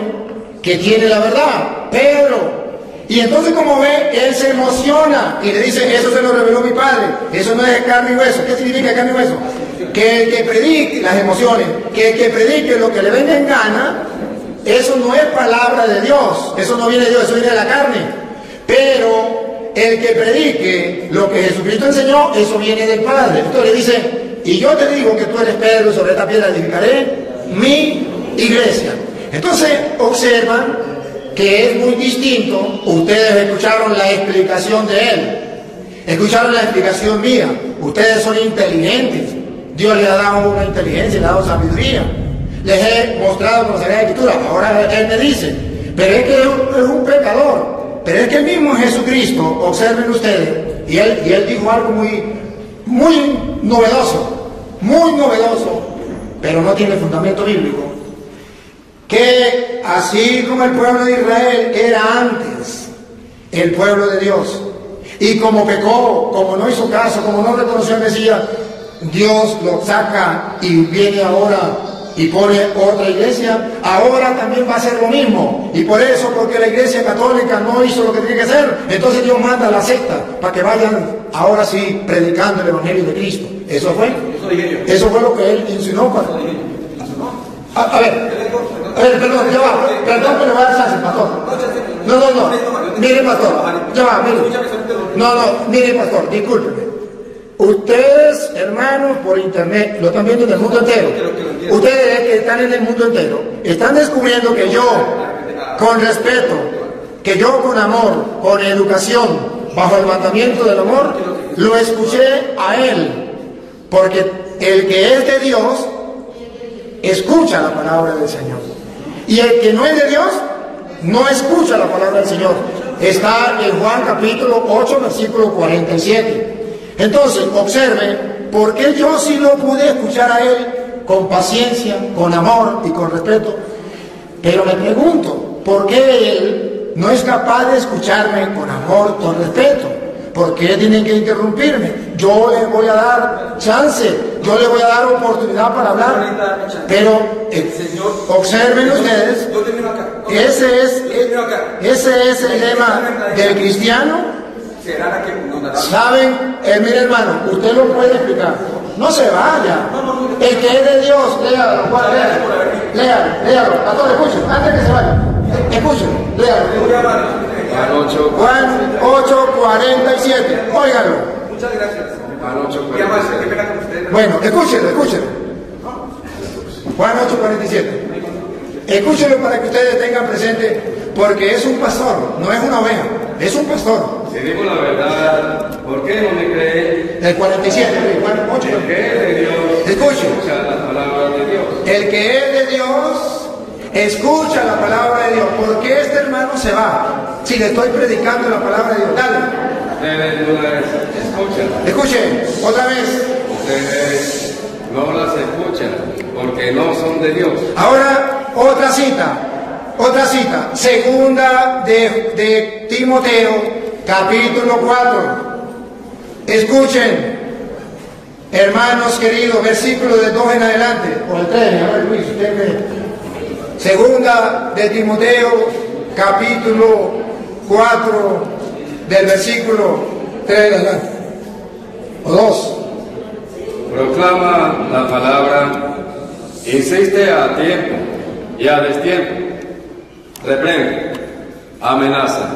que tiene la verdad, Pedro. Y entonces, como ve, él se emociona y le dice, eso se lo reveló mi Padre, eso no es de carne y hueso. ¿Qué significa carne y hueso? Que el que predique las emociones, que el que predique lo que le venga en gana, eso no es palabra de Dios, eso no viene de Dios, eso viene de la carne. Pero el que predique lo que Jesucristo enseñó, eso viene del Padre. Entonces le dice, y yo te digo que tú eres Pedro, sobre esta piedra edificaré mi iglesia. Entonces observan que es muy distinto. Ustedes escucharon la explicación de él, escucharon la explicación mía. Ustedes son inteligentes, Dios les ha dado una inteligencia, les ha dado sabiduría, les he mostrado con la Sagrada Escritura. Ahora él me dice, pero es que es un pecador. Pero es que el mismo Jesucristo, observen ustedes, y él dijo algo muy novedoso, pero no tiene fundamento bíblico. Que así como el pueblo de Israel era antes el pueblo de Dios, y como pecó, como no hizo caso, como no reconoció al Mesías, Dios lo saca y viene ahora y pone otra iglesia, ahora también va a ser lo mismo. Y por eso, porque la iglesia católica no hizo lo que tiene que hacer, entonces Dios manda a la secta para que vayan ahora sí predicando el Evangelio de Cristo. Eso fue lo que él insinuó. A ver, perdón, ya va, perdón que le voy a dar chance, pastor. No, mire, pastor, ya va, mire. Mire, pastor, discúlpeme. Ustedes, hermanos, por internet, lo están viendo en el mundo entero. Ustedes que están en el mundo entero, están descubriendo que yo, con respeto, que yo con amor, con educación, bajo el mandamiento del amor, lo escuché a él. Porque el que es de Dios, escucha la palabra del Señor. Y el que no es de Dios, no escucha la palabra del Señor. Está en Juan capítulo 8, versículo 47. Entonces, observe, ¿por qué yo sí lo pude escuchar a él con paciencia, con amor y con respeto? Pero me pregunto, ¿por qué él no es capaz de escucharme con amor, con respeto? ¿Por qué tienen que interrumpirme? Yo le voy a dar chance, yo le voy a dar oportunidad para hablar. Pero observen ustedes, ese es el lema del cristiano. ¿Saben? Mire, hermano, usted lo puede explicar. No se vaya. El que es de Dios, léalo. Pastor, escuchen, antes que se vaya. Escuchen, léalo. Juan 8:47. Óigalo. Muchas gracias. Juan 8:47. Bueno, escúchenlo. Juan 8:47. Escúchenlo para que ustedes tengan presente, porque es un pastor, no es una oveja, es un pastor. Si digo la verdad, ¿por qué no me creen? El 47, Juan 8. El que es de Dios, escuchen. escucha la palabra de Dios. El que es de Dios, escucha la palabra de Dios. ¿Por qué este hermano se va? Si le estoy predicando la palabra de Dios, dale. Ustedes no las escuchan. Escuchen, otra vez. Ustedes no las escuchan porque no son de Dios. Ahora, otra cita. Segunda de Timoteo, capítulo 4. Escuchen, hermanos queridos, versículo de 2 en adelante, o el 3, a ver Luis, usted ve. Segunda de Timoteo, capítulo 4, del versículo 3 en adelante, o 2. Proclama la palabra, insiste a tiempo y a destiempo, reprende, amenaza,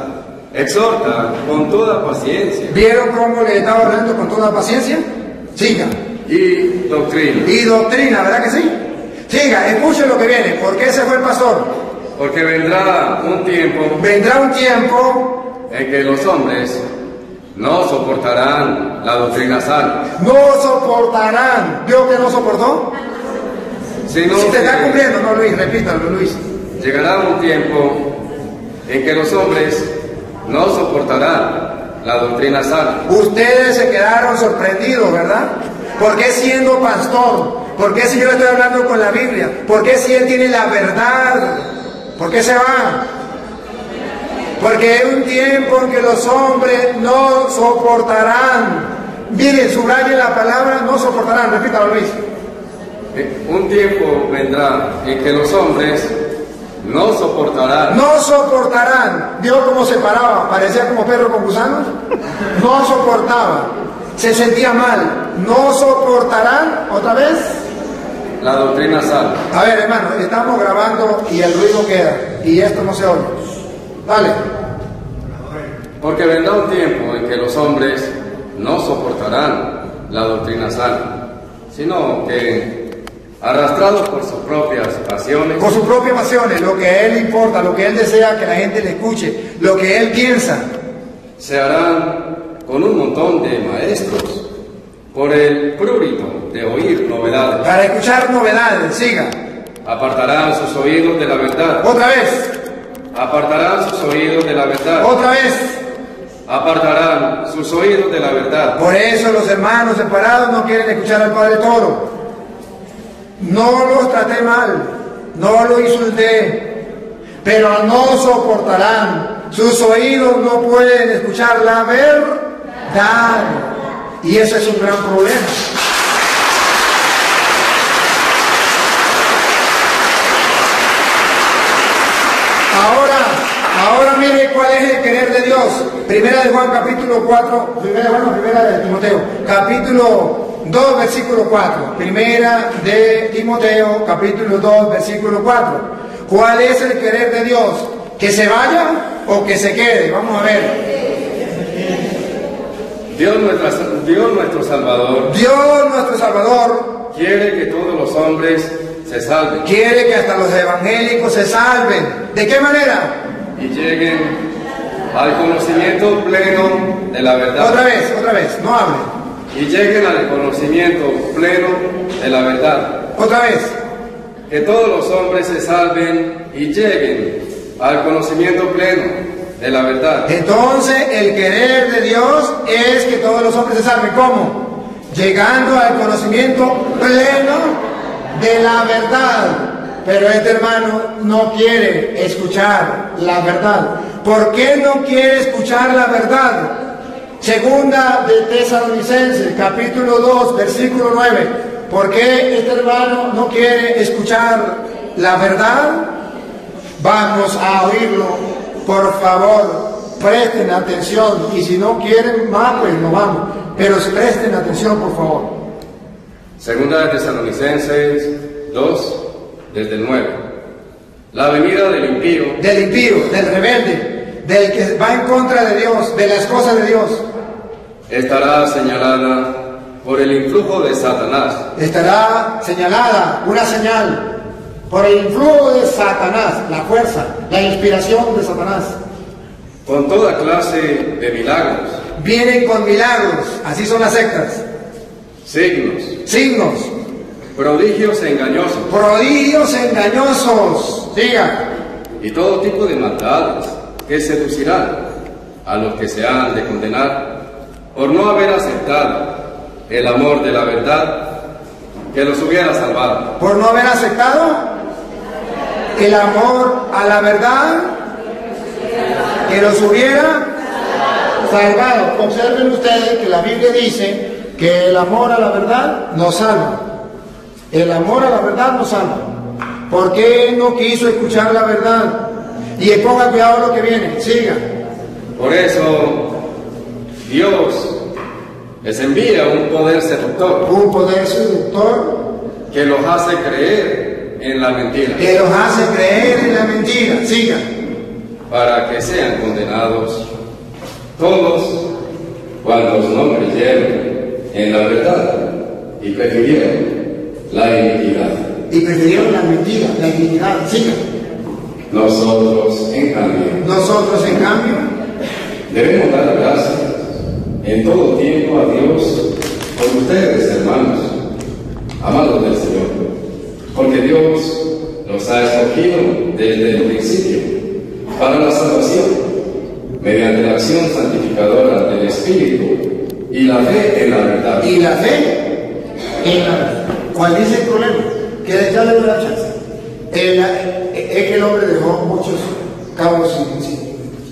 exhorta con toda paciencia. ¿Vieron cómo le estaba hablando con toda paciencia? Siga. Y doctrina. Y doctrina, ¿verdad que sí? Siga, escuche lo que viene. ¿Por qué se fue el pastor? Porque vendrá un tiempo en que los hombres no soportarán la doctrina sana. No soportarán. ¿Vio que no soportó? Sino si te está que cumpliendo, no Luis, repítalo Luis. llegará un tiempo en que los hombres no soportarán la doctrina sana. Ustedes se quedaron sorprendidos, ¿verdad? ¿Por qué siendo pastor? ¿Por qué si yo le estoy hablando con la Biblia? ¿Por qué si él tiene la verdad? ¿Por qué se va? Porque hay un tiempo en que los hombres no soportarán. Miren, subrayen la palabra no soportarán. Repítalo, Luis. Un tiempo vendrá en que los hombres no soportarán. No soportarán. ¿Vio cómo se paraba? Parecía como perro con gusanos. No soportaba. Se sentía mal. No soportarán. ¿Otra vez? La doctrina sana. A ver, hermano, estamos grabando y el ruido queda. Y esto no se oye. Dale. Porque vendrá un tiempo en que los hombres no soportarán la doctrina sana, sino que, arrastrados por sus propias pasiones, Por sus propias pasiones, lo que a él le importa, lo que él desea que la gente le escuche, lo que él piensa, se harán con un montón de maestros por el prurito de oír novedades. para escuchar novedades. Siga. Apartarán sus oídos de la verdad. Otra vez. Apartarán sus oídos de la verdad. Otra vez. Apartarán sus oídos de la verdad. Por eso los hermanos separados no quieren escuchar al Padre Toro. No los traté mal, no lo insulté, pero no soportarán. Sus oídos no pueden escuchar la verdad. Y ese es un gran problema. Ahora mire cuál es el querer de Dios. Primera de Juan capítulo 4, primera de Timoteo, capítulo 2, versículo 4. Primera de Timoteo, capítulo 2, versículo 4. ¿Cuál es el querer de Dios? ¿Que se vaya o que se quede? Vamos a ver. Dios nuestro Salvador Dios nuestro Salvador quiere que todos los hombres se salven quiere que hasta los evangélicos se salven. ¿De qué manera? y lleguen al conocimiento pleno de la verdad. Otra vez, no hable. Y lleguen al conocimiento pleno de la verdad. Otra vez. Que todos los hombres se salven y lleguen al conocimiento pleno de la verdad. Entonces, el querer de Dios es que todos los hombres se salven. ¿Cómo? Llegando al conocimiento pleno de la verdad. Pero este hermano no quiere escuchar la verdad. ¿Por qué no quiere escuchar la verdad? Segunda de Tesalonicenses, capítulo 2, versículo 9. ¿Por qué este hermano no quiere escuchar la verdad? Vamos a oírlo. Por favor, presten atención. Y si no quieren más, pues no vamos. Pero presten atención, por favor. Segunda de Tesalonicenses 2, desde el 9. La venida del impío, Del rebelde, del que va en contra de Dios, de las cosas de Dios, estará señalada por el influjo de Satanás, estará señalada una señal por el influjo de Satanás, la fuerza, la inspiración de Satanás. con toda clase de milagros, Vienen con milagros, así son las sectas, signos, prodigios engañosos prodigios engañosos. Diga. y todo tipo de maldades que seducirán a los que se han de condenar por no haber aceptado el amor de la verdad que los hubiera salvado. Por no haber aceptado el amor a la verdad que los hubiera salvado. Observen ustedes que la Biblia dice que el amor a la verdad nos salva. El amor a la verdad nos salva. ¿Por qué no quiso escuchar la verdad? Y ponga cuidado lo que viene. Siga. Por eso Dios les envía un poder seductor Un poder seductor que los hace creer en la mentira, que los hace creer en la mentira. Siga. para que sean condenados todos cuantos no creyeron en la verdad y prefirieron la iniquidad. Y prefirieron la mentira, la iniquidad. Siga. Nosotros, en cambio, debemos dar gracias en todo tiempo a Dios por ustedes, hermanos, amados del Señor, porque Dios los ha escogido desde el principio para la salvación, mediante la acción santificadora del Espíritu y la fe en la verdad. Y la fe en la verdad. ¿Cuál dice el problema? Que ya le doy la chance. Es que el hombre dejó muchos cabos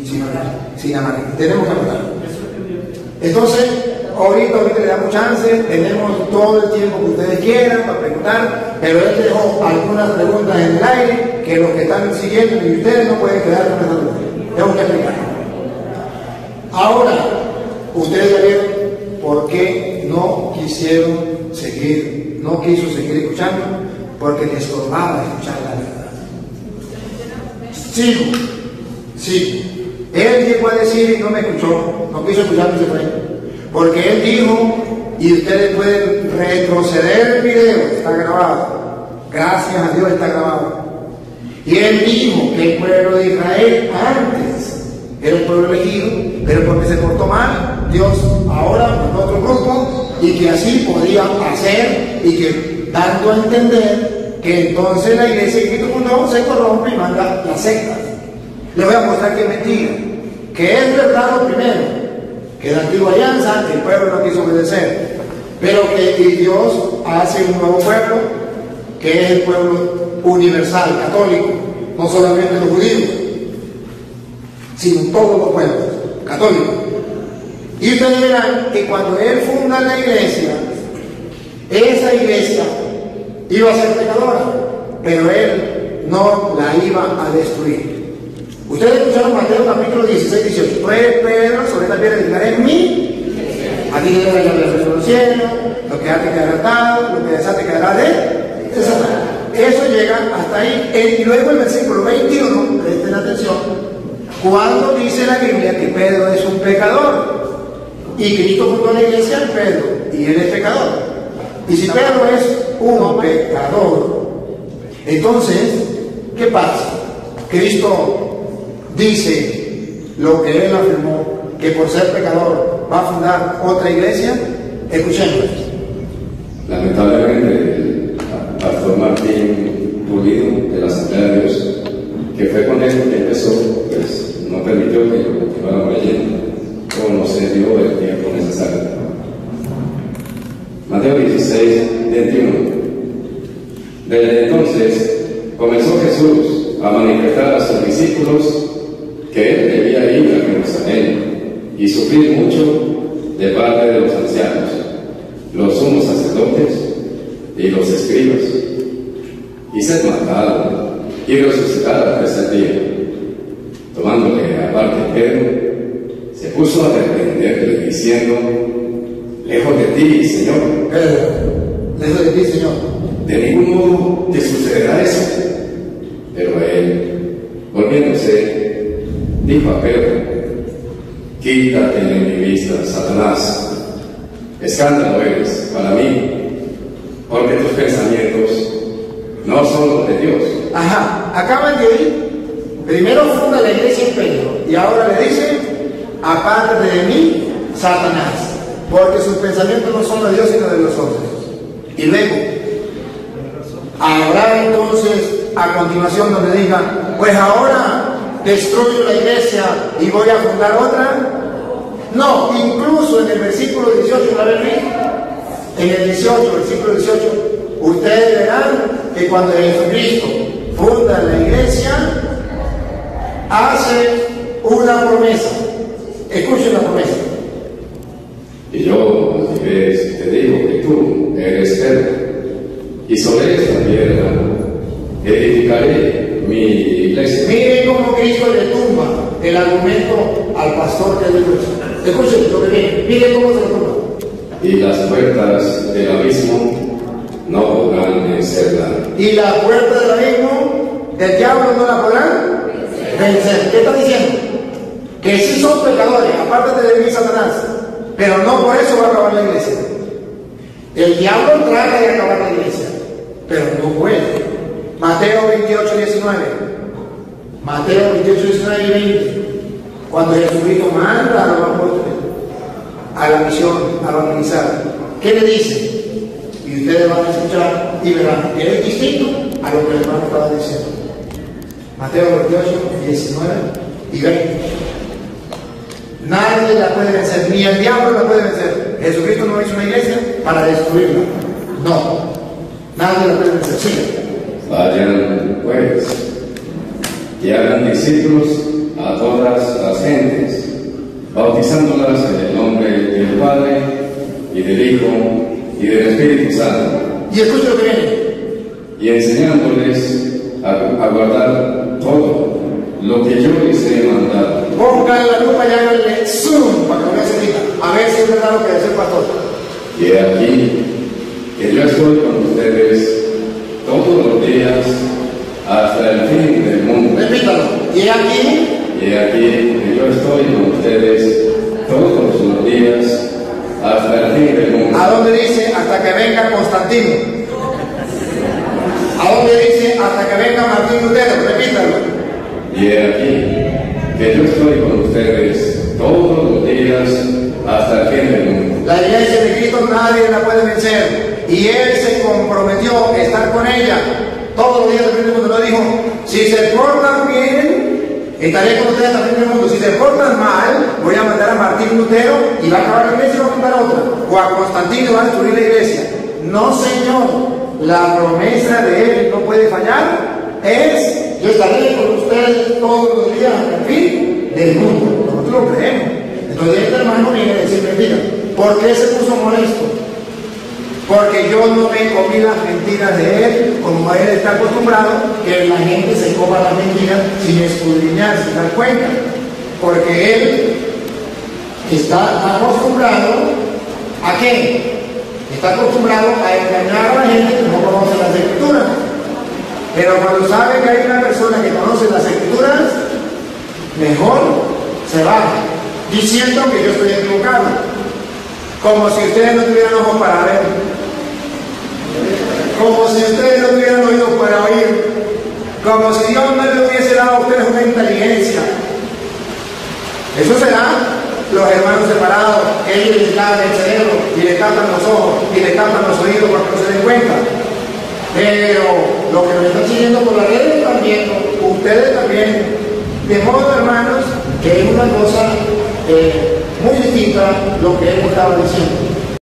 sin amarrar. Tenemos que amarrar. Entonces, ahorita le damos chance, tenemos todo el tiempo que ustedes quieran para preguntar, pero él dejó algunas preguntas en el aire que los que están siguiendo y ustedes no pueden quedar con esas dudas. Tengo que explicar. Ahora, ustedes ya vieron por qué no quisieron seguir, no quiso seguir escuchando, porque le estorbaba escuchar la verdad. Sigo. Él llegó a decir y no me escuchó, no quiso escucharme, se fue. Porque él dijo, y ustedes pueden retroceder el video, está grabado. Gracias a Dios está grabado. Y él dijo que el pueblo de Israel antes era un pueblo elegido, pero porque se portó mal, Dios ahora mandó otro grupo y que así podía hacer y que dando a entender que entonces la iglesia que Cristo fundó se corrompe y manda las sectas. Les voy a mostrar que es mentira, que es verdad lo primero, que en la antigua alianza el pueblo no quiso obedecer, pero que Dios hace un nuevo pueblo, que es el pueblo universal, católico, no solamente los judíos, sino todos los pueblos católicos. Y ustedes verán que cuando él funda la iglesia, esa iglesia iba a ser pecadora, pero él no la iba a destruir. Ustedes escucharon Mateo capítulo 16, 18. Tú eres Pedro, sobre esta piedra edificaré en mí. Aquí te daré la reino de los cielos, lo que ate quedará atado, lo que desate quedará de Satanás. Eso llega hasta ahí. Y luego el versículo 21, presten atención, cuando dice la Biblia que Pedro es un pecador. Y Cristo fundó la iglesia en Pedro, y él es pecador. Y si Pedro es un pecador, entonces, ¿qué pasa? Cristo dice lo que él afirmó, que por ser pecador va a fundar otra iglesia. Escuchemos. Lamentablemente, el pastor Martín Pulido de la Asamblea de Dios, que fue con él que empezó, pues no permitió que lo continuáramos leyendo, o no se dio el tiempo necesario. Mateo 16, 21. Desde entonces comenzó Jesús a manifestar a sus discípulos que él debía ir a Jerusalén y sufrir mucho de parte de los ancianos, los sumos sacerdotes y los escribas, y ser matado y resucitar al tercer día. Tomándole aparte Pedro, se puso a reprenderle diciendo: lejos de ti, Señor. Lejos de ti, Señor. De ningún modo te sucederá eso. Pero él, volviéndose, dijo a Pedro: quítate de mi vista, Satanás. Escándalo eres para mí, porque tus pensamientos no son los de Dios. Acaban de ir. Primero funda la iglesia en Pedro, y ahora le dice: apártate de mí, Satanás, porque sus pensamientos no son de Dios sino de los hombres. Y luego habrá entonces a continuación donde diga: pues ahora destruyo la iglesia y voy a fundar otra. No, incluso en el versículo 18, en el 18, versículo 18, ustedes verán que cuando Jesucristo funda la iglesia, hace una promesa. Escuchen la promesa. Y yo te digo que tú eres Pedro, y sobre esta piedra edificaré mi iglesia. Miren cómo Cristo le tumba el argumento al pastor que le dijo. Escuchen lo que viene. Miren cómo se lo tumba. Y las puertas del abismo no podrán vencerla. Y la puerta del abismo del diablo no la podrán vencer. ¿Qué está diciendo? Que sí son pecadores, apártate de mí, Satanás, pero no por eso va a acabar la iglesia. El diablo trata de acabar la iglesia, pero no puede. Mateo 28, 19. Mateo 28, 19 y 20. Cuando Jesucristo manda a los apóstoles a la misión, a evangelizar, ¿qué le dice? Y ustedes van a escuchar y verán que es distinto a lo que el hermano estaba diciendo. Mateo 28, 19 y 20. Nadie la puede vencer, ni el diablo la puede vencer. Jesucristo no hizo una iglesia para destruirla. No, nadie lo puede vencer. Sí. Vayan pues y hagan discípulos a todas las gentes, bautizándolas en el nombre del Padre y del Hijo y del Espíritu Santo. Y escucha lo que viene. Y enseñándoles a guardar todo lo que yo les he mandado. Pongan la lupa y háganle zoom para que no se diga. A ver si es verdad lo que dice el pastor. Y aquí que yo estoy con ustedes todos los días hasta el fin del mundo. Repítalo. Y aquí. Y aquí que yo estoy con ustedes todos los días hasta el fin del mundo. ¿A dónde dice hasta que venga Constantino? ¿A dónde dice hasta que venga Martín Lutero? Repítalo. Y aquí que yo estoy con ustedes todos los días hasta el fin del mundo. La iglesia de Cristo nadie la puede vencer. Y Él se comprometió a estar con ella todos los días del fin del mundo. Lo dijo: si se portan bien, estaré con ustedes hasta el fin del mundo. Si se portan mal, voy a mandar a Martín Lutero y va a acabar la iglesia y va a fundar otra. O a Constantino y va a destruir la iglesia. No, señor. La promesa de Él no puede fallar. Es: yo estaré con ustedes todos los días hasta el fin del mundo. Nosotros lo creemos. Entonces este hermano viene a decirme: mira, ¿por qué se puso molesto? Porque yo no me comí las mentiras de él, como él está acostumbrado, que la gente se coma las mentiras sin escudriñar, sin dar cuenta. Porque él está acostumbrado ¿a qué? Está acostumbrado a engañar a la gente que no conoce las Escrituras. Pero cuando sabe que hay una persona que conoce las Escrituras, mejor se va, diciendo que yo estoy equivocado. Como si ustedes no tuvieran ojos para ver. Como si ustedes no tuvieran oídos para oír. Como si Dios no le hubiese dado a ustedes una inteligencia. Eso será los hermanos separados, que ellos les tapan el cerebro y les tapan los ojos y les tapan los oídos para que no se den cuenta. Pero lo que nos están siguiendo por las redes están viendo, ustedes también. De modo, hermanos, que es una cosa muy distinta a lo que hemos estado diciendo.